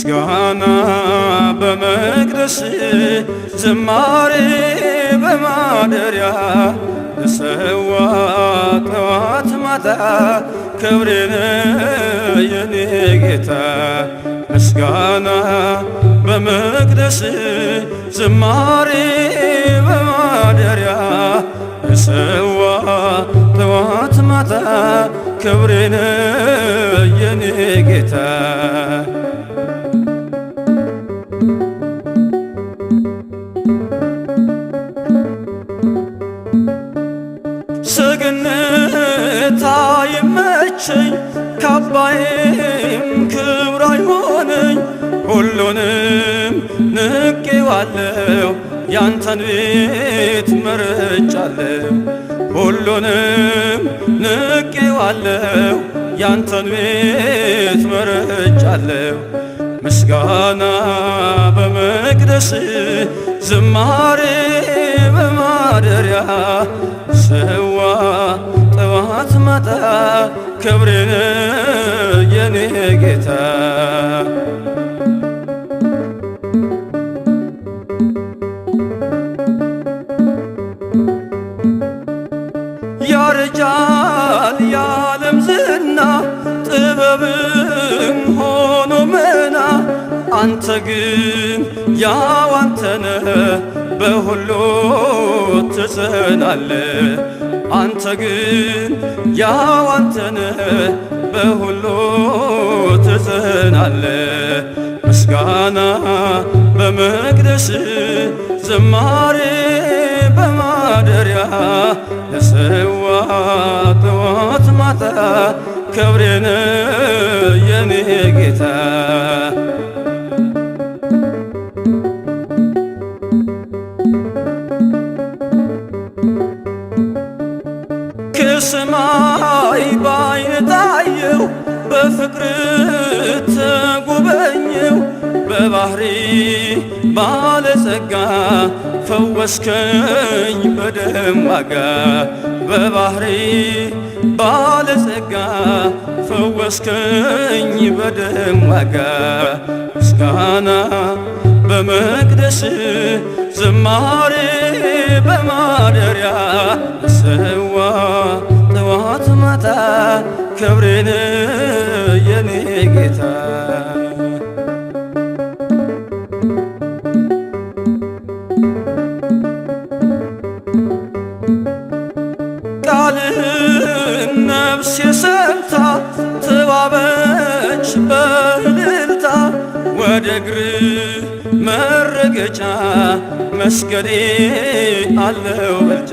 ምስጋና በመቅደስ ዝማሬ በማደሪያ ልሰዋ ጠዋት ማታ ክብሬን የኔ ጌታ ምስጋና በመቅደስ ዝማሬ በማደሪያ ልሰዋ ጠዋት ማታ ክብሬን የኔ ጌታ ሰገነት አይመቸኝ ካባዬም ክብር አይሆነኝ ሁሉንም ንቄዋለሁ ያንተን ቤት መርጫለሁ ሁሉንም ንቄዋለሁ ያንተን ቤት መርጫለሁ ምስጋና በመቅደስ ዝማሬ በማደሪያ ሰዋ ጠዋት ማታ ክብሬን የኔ ጌታ ያረጃል የዓለም ዝና ጥበብም ሆኖ መና አንተ ግን ያው አንተነ በሁሉ ትጸናለህ አንተ ግን ያው አንተነ በሁሉ ትጸናለህ ምስጋና በመቅደስ ዝማሬ በማደሪያ ልሰዋ ጠዋት ማታ ክብሬን የኔ ጌታ ከሰማይ ባይን ታየው በፍቅር ተጎበኘው በባህሪ ባለጸጋ ፈወስከኝ በደም ዋጋ በባህሪ ባለጸጋ ፈወስከኝ በደም ዋጋ ምስጋና በመቅደስ ዝማሬ በማደሪያ ሰዋ ጠዋት ማታ ክብሬን የኔ ጌታ ቃልህን ነፍሴ ሰምታ ተዋበች በእልልታ ወደ እግርህ መረገጫ መስገዴ አለው ብልጫ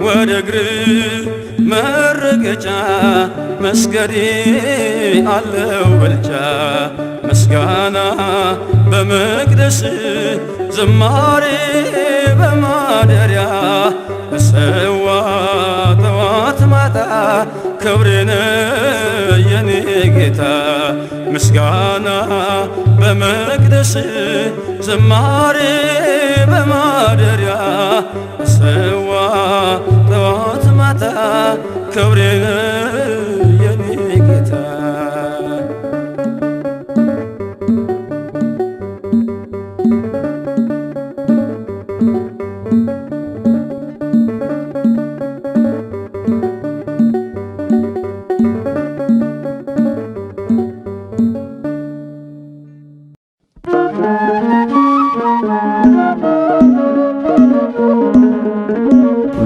ወደ እግርህ መረገጫ መስገዴ አለው ብልጫ ምስጋና በመቅደስ ዝማሬ በማደሪያ ሰዋ ጠዋት ማታ ክብሬን የኔ ጌታ ምስጋና በመቅደስ ዝማሬ በማደሪያ ሰዋ ጠዋት ማታ ክብሬን የኔ ጌታ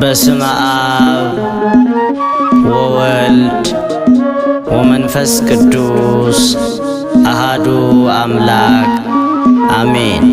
በስመ አብ ወወልድ ወመንፈስ ቅዱስ አሃዱ አምላክ አሜን።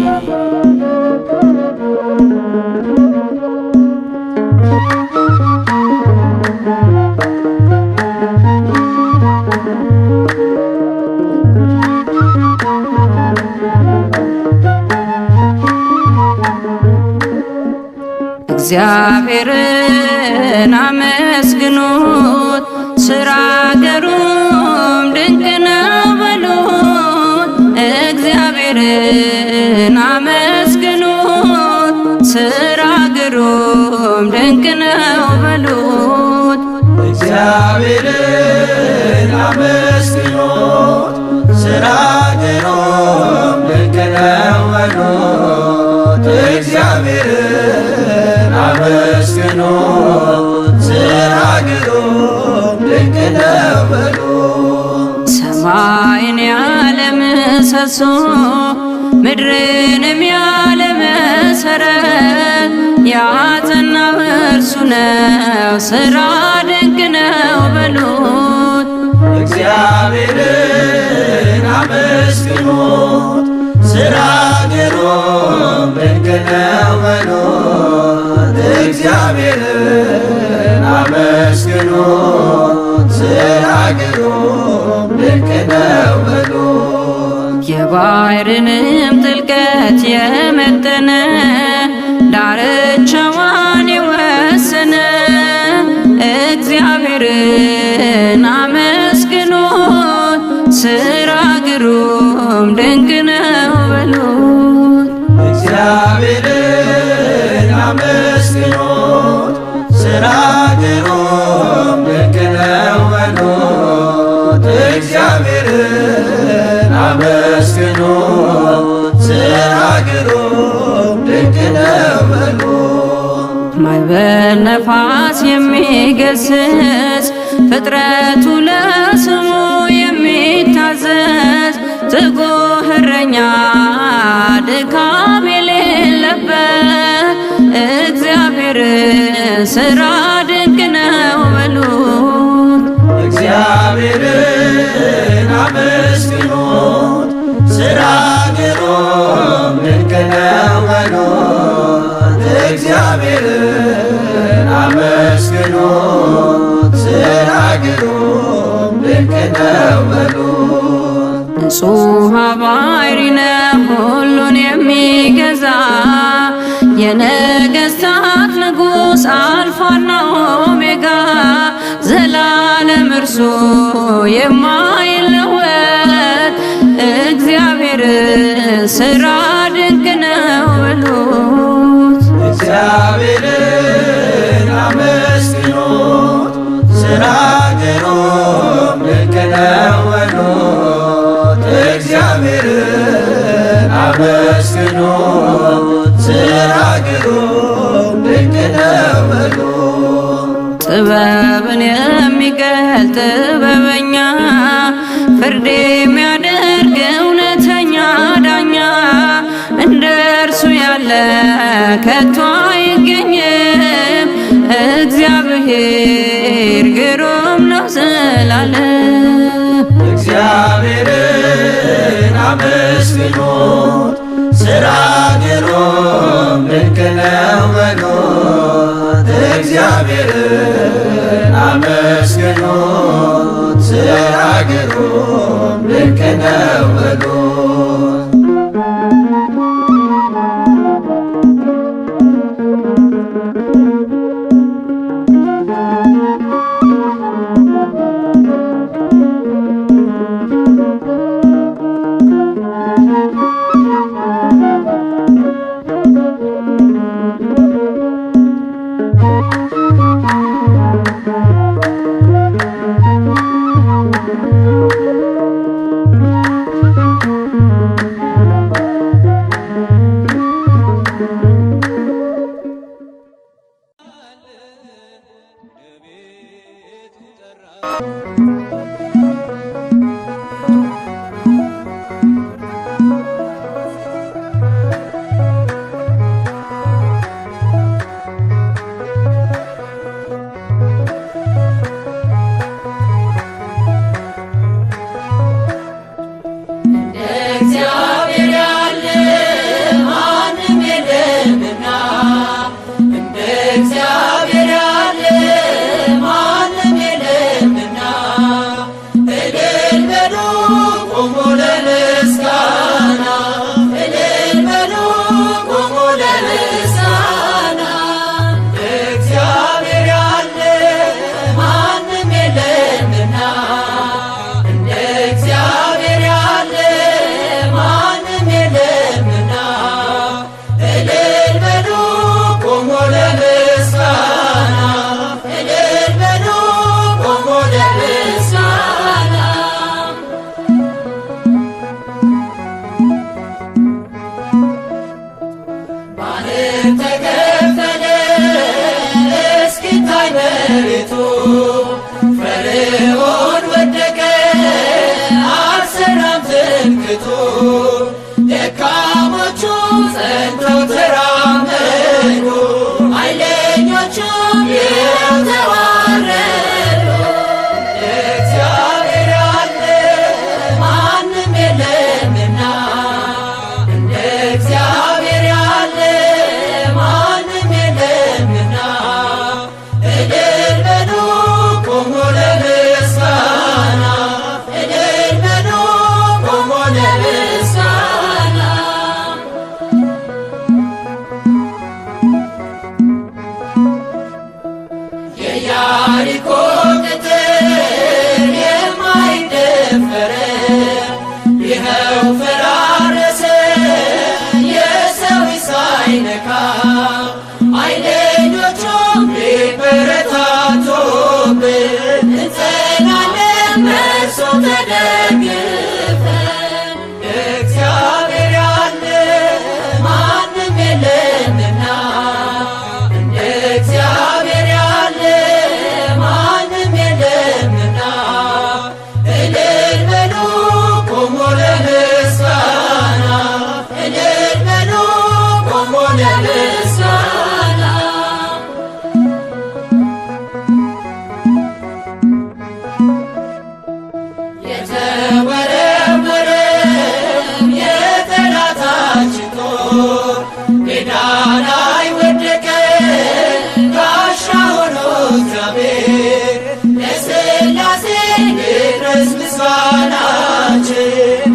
እግዚአብሔርን አመስግኑት ሥራ ገሩም ድንቅ ነው በሉት እግዚአብሔርን አመስግኑት ሥራ ገሩም ድንቅ ነው በሉት እግዚአብሔርን አመስግኑት ሥራ ገሩም ሰማይን ያለ ምሰሶ ምድርንም ያለ መሰረት ያጸናው እርሱ ነው፣ ሥራ ድንቅ ነው በሉት። እግዚአብሔርን አመስግኑት፣ ሥራ ግሩም ድንቅ ነው በሉት። እግዚአብሔርን አመስግኑት፣ ሥራ ግሩም ድንቅ ነው በሉት። የባሕርንም ጥልቀት የመጠነ ዳርቻዋን የወሰነ እግዚአብሔርን አመስግኑት፣ ሥራ ግሩም ድንቅ ነው በሉት። እግዚአብሔርን አመስግኑት፣ ሥራ ግሩም ድንቅ ነው በሉት። እግዚአብሔርን አመስግኑት፣ ሥራ ግሩም ድንቅ ነው በሉት። ማዕበል ነፋስ የሚገስጽ ፍጥረቱ ለስሙ የሚታዘዝ ትጉህ እረኛ ድካም የሌለበት እግዚአብሔር ሥራ ድንቅ ነው በሉት። እግዚአብሔርን አመስግኑት፣ ሥራ ግሩም ድንቅ ነው በሉት። እግዚአብሔርን አመስግኑት፣ ሥራ ግሩም ድንቅ ነው በሉት። ንጹሕ ባሕሪ ነው ሁሉን የሚገዛ የነገሥታት ንጉሥ አልፋና ኦሜጋ ዘላለም እርሱ የማይለወጥ እግዚአብሔር ሥራ ድንቅ ነው በሉት። እግዚአብሔርን አመስግኑት፣ ሥራ ግሩም ድንቅ ነው በሉት። እግዚአብሔርን አመስግኑት፣ ሥራ ግሩም ድንቅ ነው በሉት። ጥበብን የሚገልጥ ጥበበኛ ፍርድ የሚያደርግ እውነተኛ ዳኛ እንደ እርሱ ያለ ከቶ አይገኝም። እግዚአብሔር ግሩም ነው ዘላለም። እግዚአብሔርን አመስግኑት፣ ሥራ ግሩም ድንቅ ነው በሉት። እግዚአብሔርን አመስግኑት፣ ሥራ ግሩም ድንቅ ነው በሉት። የሚያስደግፈን እግዚአብሔር ያለ ማንም የለምና እንደ እግዚአብሔር ያለ ማንም የለምና እልል በሉ ቆሞ ለምስጋና እልል በሉ ቆሞ ለምስጋና የተወረወረም የጠላታችን ጦር ሜዳ ላይ ወደቀ ጋሻ ሆኖ እግዚአብሔር ለሥላሴ ይድረስ ምስጋናችን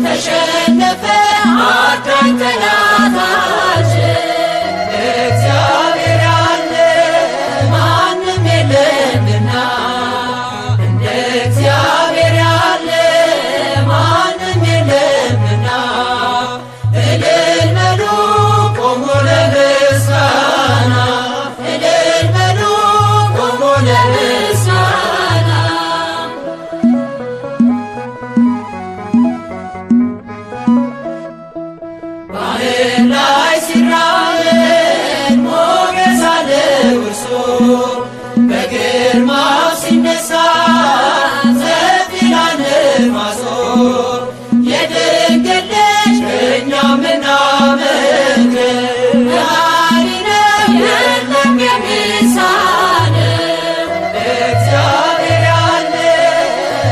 ተሸነፈ አዳኝ ጠላታችን እግዚአብሔር ያለ ማንም የለምና እንደ እግዚአብሔር ያለ ማንም የለምና እልል በሉ ቆሞ ለምስጋና እልል በሉ ቆሞ ለምስጋና ባህር ላይ ሲራመድ ሞገስ አለው እርሱ በግርማው ሲነሳ ጸጥ ይላል ነፋሱ የድንግል ልጅ እኛ ምናመልከው መሐሪ ነው የለም የሚሳነው እግዚአብሔር ያለ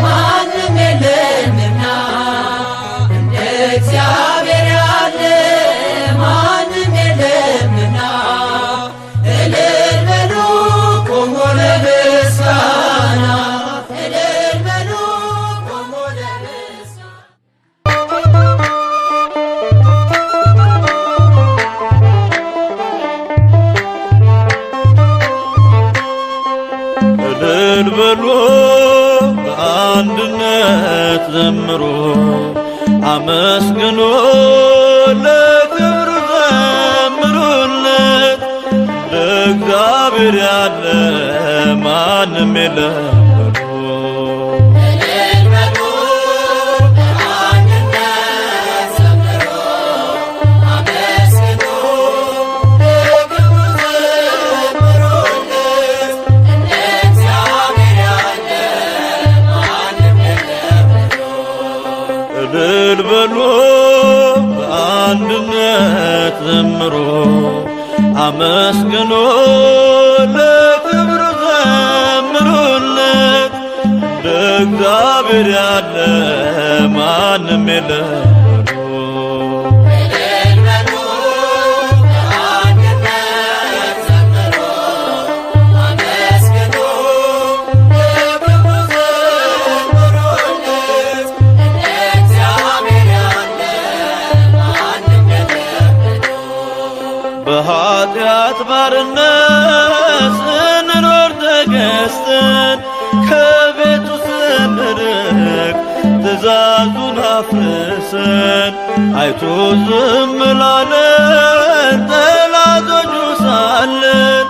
ማንም የለምና እንደ እግዚአብሔር ያለ ማንም የለምና እልል በሉ ቆሞ ለምስጋና እልል በሉ ቆሞ ለምስጋና እልል በሉ በአንድነት ዘምሩ አመስግኑ ለክብሩ ዘምሩለት ለእግዚአብሔር ያለ ማንም የለም በሉ እልል በሉ በአንድነት ዘምሩ አመስግኑ ለክብሩ ዘምሩለት እንደ እግዚአብሔር ያለ ማንም የለም በሉ እልል በሉ በአንድነት ዘምሩ አመስግኑ ለክብሩ ዘምሩለት ለእግዚአብሔር ያለ ማንም የለም በሉ እልል በሉ በአንድነት ዘምሩ አመስግኑ ለክብሩ ዘምሩለት እንደ እግዚአብሔር ያለ ማንም የለም በሉ በኃጢአት ባርነት ስንኖር ተገዝተን ከቤቱ ስንርቅ ትእዛዙን አፍርሰን አይቶ ዝም ላለን ጠላቶቹ ሳለን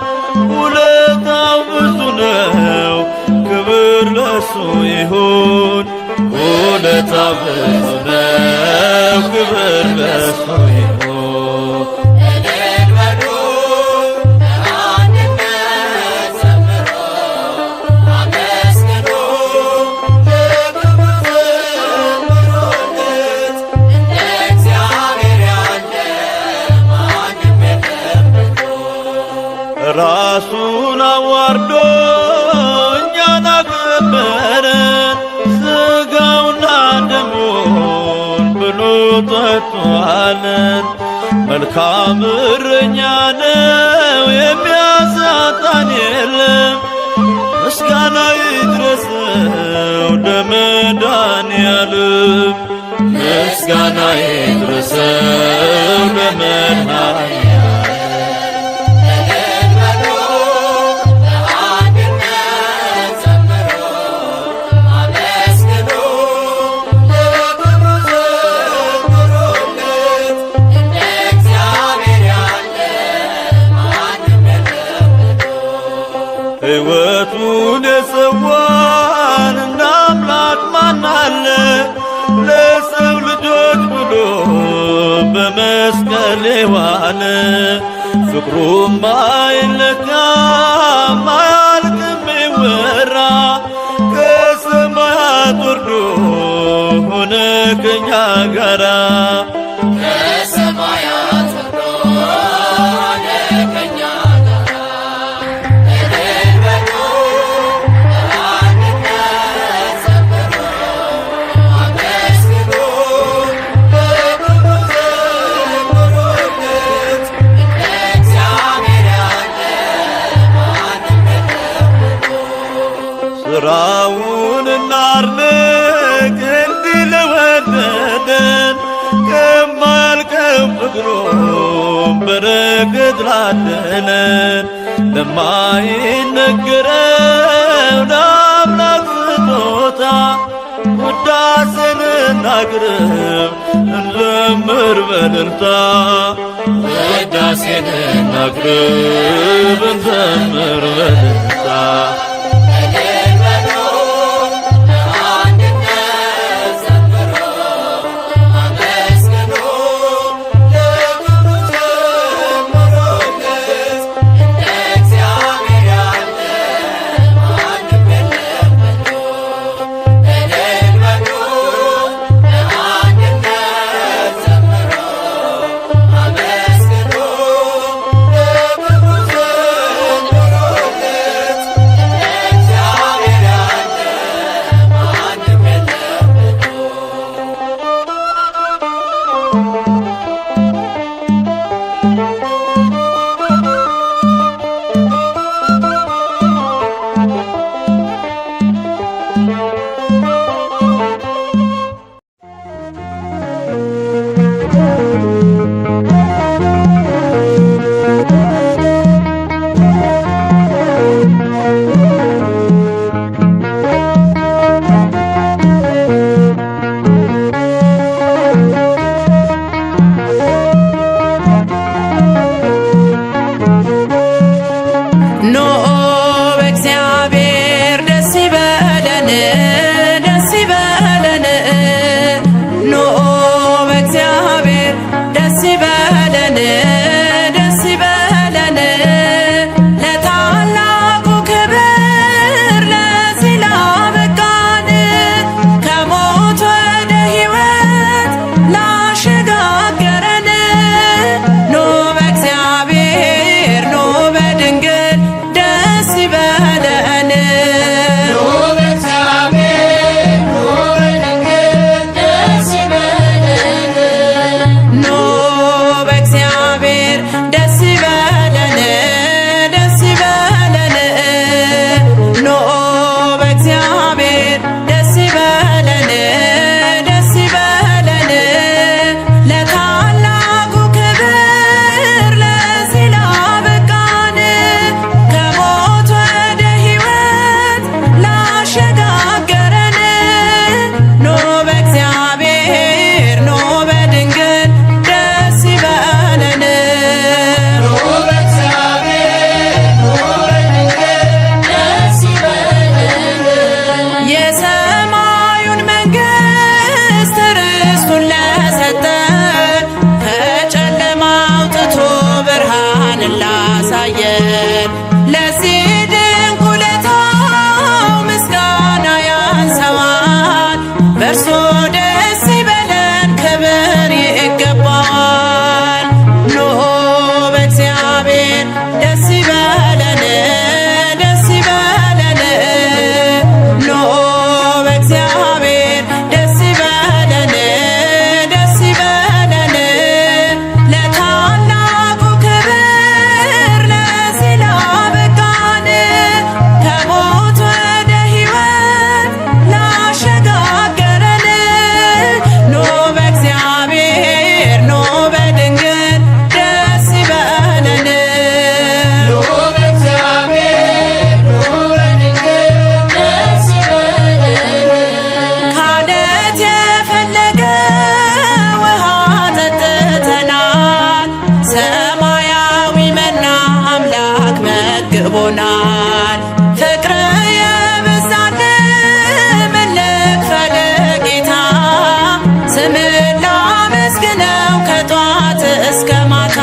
ውለታው ብዙ ነው ክብር ለሱ ይሁን ውለታው ብዙ ነው ክብር ለሱ ይሁን እልል በሉ በአንድነት ዘምሩ አመስግኑ ለክብሩ ዘምሩለት እንደ እግዚአብሔር ያለ ማንም የለም በሉ ራሱን አዋርዶ እኛን አከበረን ሥጋውና ደሙን ብሎ ጠጥቶአለን መልካም እረኛ ነው የሚያሳጣን የለም ምስጋና ይድረሰው ለመድኃኔዓለም ምስጋና ይድረሰው ለመድኃኔዓለም እልል በሉ በአንድነት ዘምሩ አመስግኑ ለክብሩ ዘምሩለት እንደ እግዚአብሔር ያለ ማንም የለም በሉ ሕይወቱን የሰዋን እንደ አምላክ ማን አለ? ዙፋን ፍቅሩም አይለካም አያልቅም ይወራ ከሰማያት ወርዶ ሆነ ከኛ ጋራ ከሰማያት ወርዶ ሆነ ከኛ ጋራ እልል በሉ በአንድነት ዘምሩ አመስግኑ በክብሩ ዘምሩለት እንደ እግዚአብሔር ያለ ማንም የለም። ስራውን እናድንቅ እንዲህ ለወደደን ከማያልቀው ፍቅሩም በረከት ላደለን ለማይነገረው ለአምላክ ስጦታ ውዳሴን እናቅርብ እንዘምር በእልልታ ውዳሴን እናቅርብ እንዘምር በእልልታ እልል በሉ በአንድነት ዘምሩ አመስግኑ ለክብሩ ዘምሩለት እንደ እግዚአብሔር ያለ ማንም የለም። እልል በሉ በአንድነት ዘምሩ አመስግኑ ለክብሩ ዘምሩለት እንደ እግዚአብሔር ያለ ማንም የለም። ኖ በእግዚአብሔር ደስ ይበለን፣ ደስ ይበለን። ኖ በእግዚአብሔር ደስ ይበለን፣ ደስ ይበለን። ለታላቁ ክብር ለዚህ ላበቃን ከሞት ወደ ሕይወት ላሸጋገረን ኖ በእግዚአብሔር ኖ በድንግል ደስ ይበለን። ኑ በእግዚአብሔር ኑ በድንግል ደስ ይበለን። ኖ በእግዚአብሔር ደስ ይበለን፣ ደስ ይበለን። ኖ በእግዚአብሔር ደስ ይበለን፣ ደስ ይበለን። ለታላቁ ክብር ለዚህ ላበቃን ከሞት ወደ ሕይወት ላሸጋገረን ኖ በእግዚአብሔር ኖ በድንግል ደስ ይበለን። ኑ በእግዚአብሔር ኑ በድንግል ደስ ይበለን። የሰማዩን መንግሥት ርስቱን ለሰጠን ከጨለማ አውጥቶ ብርሃንን ላሳየን ለዚህ ድንቅ ውለታው ምስጋና ያንሰዋል። በእርሱ ደስ ይበለን ክብር ይገባዋል። ኖ በእግዚአብሔር ደስ ይበለን፣ ደስ ይበለን። ኖ በእግዚአብሔር ደስ ይበለን፣ ደስ ይበለን። ለታላቁ ክብር ለዚህ ላበቃን ከሞት ወደ ሕይወት ላሸጋገረን ኖ በእግዚአብሔር ኖ በድንግል ደስ ይበለን። ኑ በእግዚአብሔር ኑ በድንግል ደስ ይበለን። ከዓለት የፈለቀ ውሃ ጠጥተናል። ሰማያዊ መና አምላክ መግቦናል። ፍቅር የበዛልን ምን ልክፈል ጌታ ስምን ላመስግነው ከጧት እስከ ማታ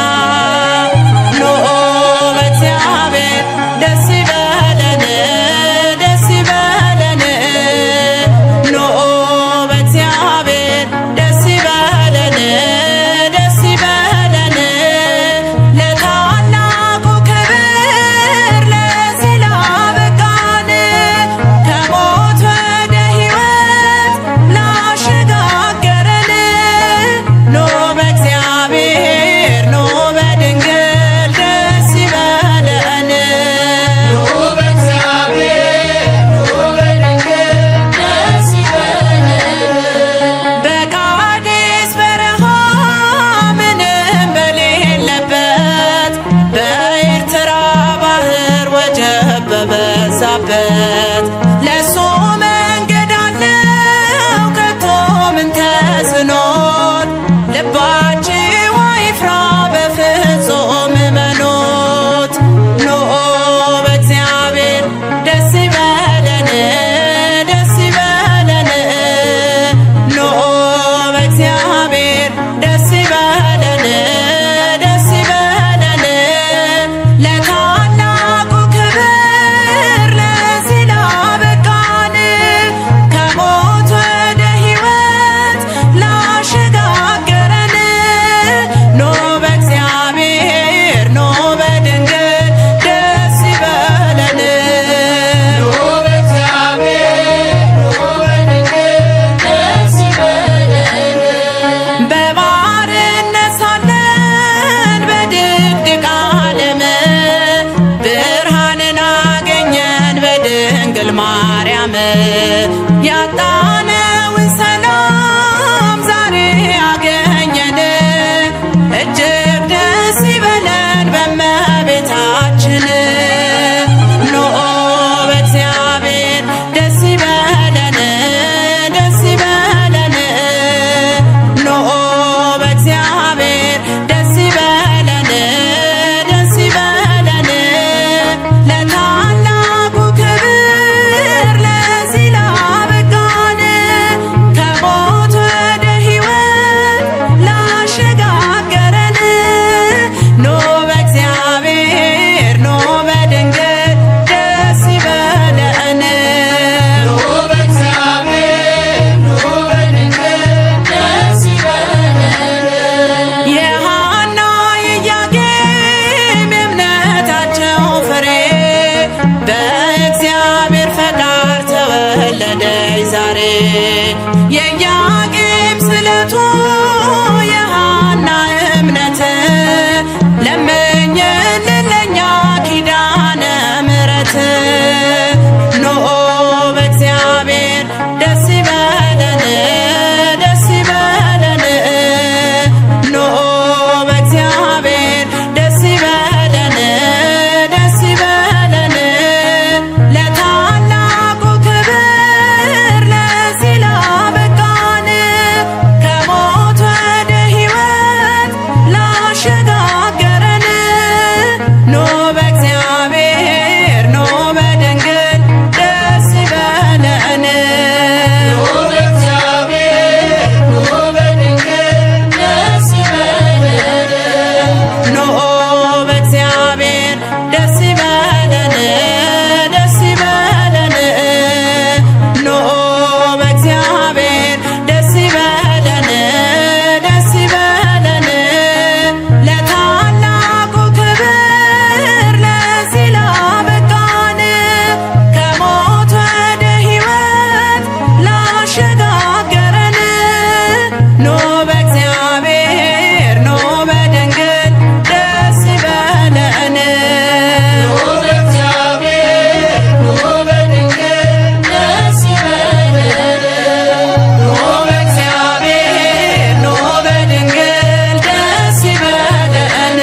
ብርቱ የሃና እምነት ለምኝልን ለኛ ኪዳነ ምሕረት ኖ በእግዚአብሔር ደስ ይበለን ደስ ይበለን ኖ በእግዚአብሔር ደስ ይበለን ደስ ይበለን ለታላቁ ክብር ለዚህ ላበቃን ከሞት ወደ ሕይወት ላሸጋገረን ኖ በእግዚአብሔር ኖ በድንግል ደስ ይበለን ኖ በእግዚአብሔር ደስ ይበለን ደስ ይበለን ኖ በእግዚአብሔር ደስ ይበለን ደስ ይበለን ለታላቁ ክብር ለዚህ ላበቃን ከሞት ወደ ሕይወት ላሸጋገረን ኖ በእግዚአብሔር ኖ በድንግል ደስ ይበለን ኖ በእግዚአብሔር ኖ በድንግል ደስ ይበለን ኖ በእግዚአብሔር ኖ በድንግል ደስ ይበለን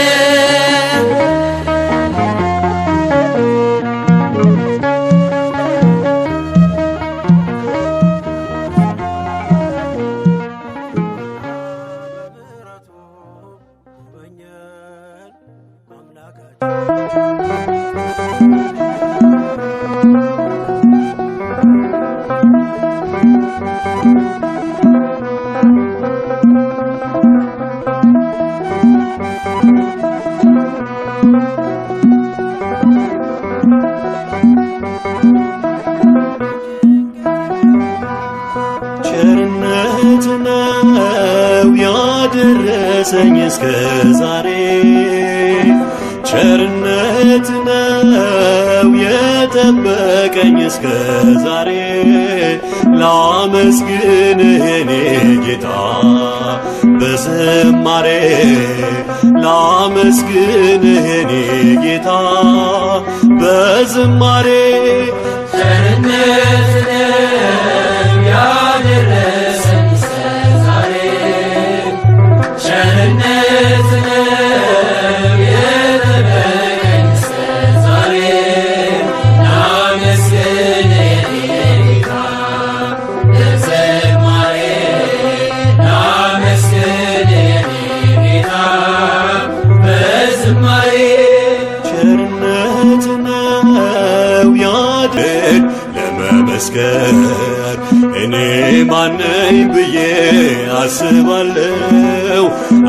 ቸርነት ነው ያደረሰኝ እስከ ዛሬ ቸርነት ነው የጠበቀኝ እስከ ዛሬ ላመስግንህ የኔ ጌታ በዝማሬ ላመስግንህ የኔ ጌታ በዝማሬ ቸርነት ነው ያደረሰኝ እስከ ዛሬ ቸርነት ነው የጠበቀኝ እስከ ዛሬ ላመስግንህ የኔ ጌታ በዝማሬ ላመስግንህ የኔ ጌታ በዝማሬ ቸርነት ነው ያደረሰኝ ለመመስከር እኔ ማነኝ ብዬ አስባለሁ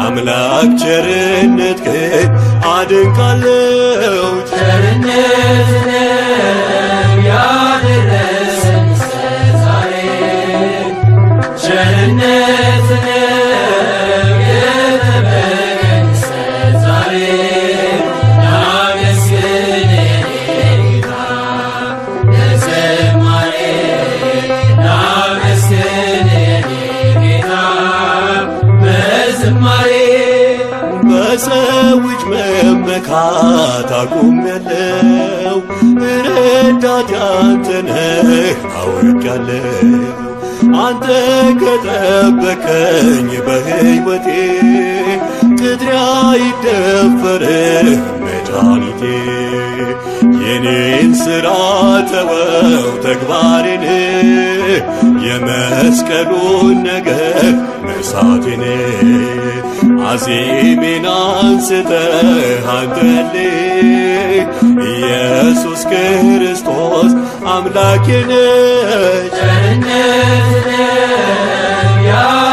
አምላክ ቸርነትህን አደንቃለሁ ቸርነት ነው ያደረሰኝ እስከ ዛሬ ቸርነት ነው የጠበቀኝ እስከ ዛሬ ላመስግንህ የኔ ጌታ በዝማሬ ላመስግንህ የኔ ጌታ በዝማሬ በሰዎች መመካት አቁሜያለሁ ረዳቴ አንተ ነህ አውቄያለሁ አንተ ከጠበቀኝ በሕይወቴ ቅጥሬ አይደፈርም መድኃኒቴ የኔን ሥራ ተወው ተግባሬን የመስቀሉን ነገር መርሳቴን አዜሜን አንስተህ አንተልኝ ኢየሱስ ክርስቶስ አምላኬ ነህ ቸርነት ነው